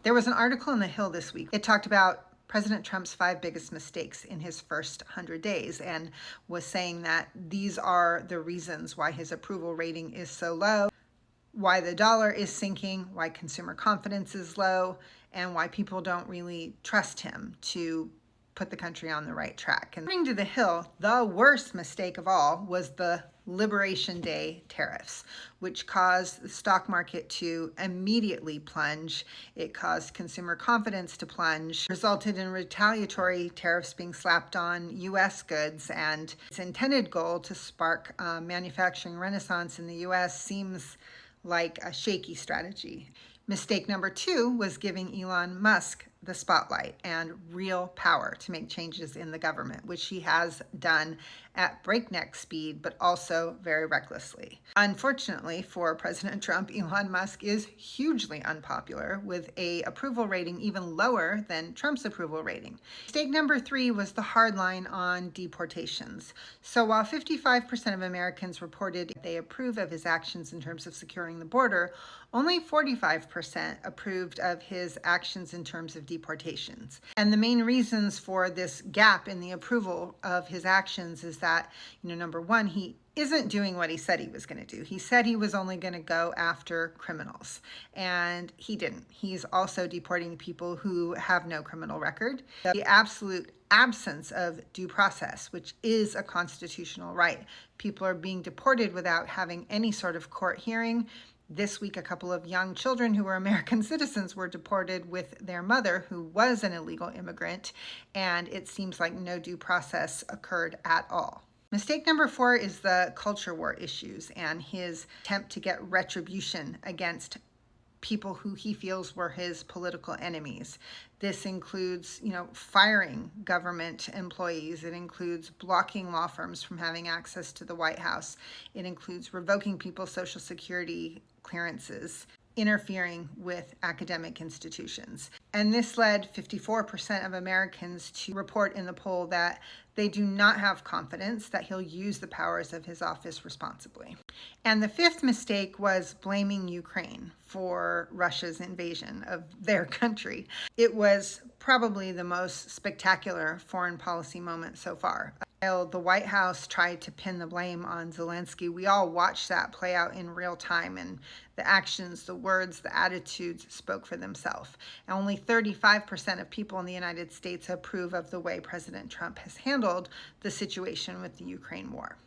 There was an article in The Hill this week. It talked about President Trump's 5 biggest mistakes in his first 100 days and was saying that these are the reasons why his approval rating is so low, why the dollar is sinking, why consumer confidence is low, and why people don't really trust him to put the country on the right track. And according to The Hill, the worst mistake of all was the Liberation Day tariffs, which caused the stock market to immediately plunge. It caused consumer confidence to plunge, resulted in retaliatory tariffs being slapped on U.S. goods, and its intended goal to spark a manufacturing renaissance in the U.S. seems like a shaky strategy. Mistake number 2 was giving Elon Musk the spotlight and real power to make changes in the government, which he has done at breakneck speed, but also very recklessly. Unfortunately for President Trump, Elon Musk is hugely unpopular, with a approval rating even lower than Trump's approval rating. Mistake number 3 was the hard line on deportations. So while 55% of Americans reported they approve of his actions in terms of securing the border, only 45% approved of his actions in terms of deportations. And the main reasons for this gap in the approval of his actions is that, number one, he isn't doing what he said he was going to do. He said he was only going to go after criminals, and he didn't. He's also deporting people who have no criminal record. The absolute absence of due process, which is a constitutional right. People are being deported without having any sort of court hearing. This week, a couple of young children who were American citizens were deported with their mother, who was an illegal immigrant, and it seems like no due process occurred at all. Mistake number 4 is the culture war issues and his attempt to get retribution against people who he feels were his political enemies. This includes, firing government employees. It includes blocking law firms from having access to the White House. It includes revoking people's Social Security clearances, interfering with academic institutions. And this led 54% of Americans to report in the poll that they do not have confidence that he'll use the powers of his office responsibly. And the 5th mistake was blaming Ukraine for Russia's invasion of their country. It was probably the most spectacular foreign policy moment so far. While the White House tried to pin the blame on Zelensky, we all watched that play out in real time, and the actions, the words, the attitudes spoke for themselves. And only 35% of people in the United States approve of the way President Trump has handled the situation with the Ukraine war.